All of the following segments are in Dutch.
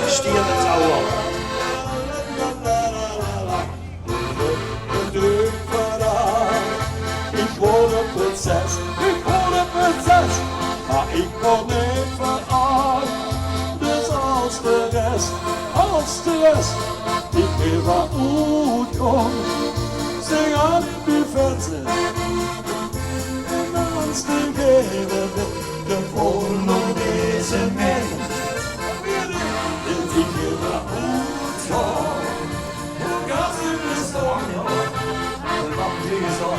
gestierde Trauer. Ich wurde Prinzess, maar ik kon niet veraan. Dus als de rest, ik war gut jong. Sing an die Fernsehen, als de gele de Wohnung deze Mensch. Ik war gut jong, hoe gaat het bestaan? Wat is er?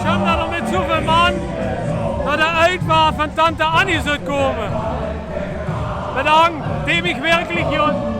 Schon dat er met zoveel man naar de uitvaart van tante Annie zou komen. Bedankt, dem ik werkelijk, Jon.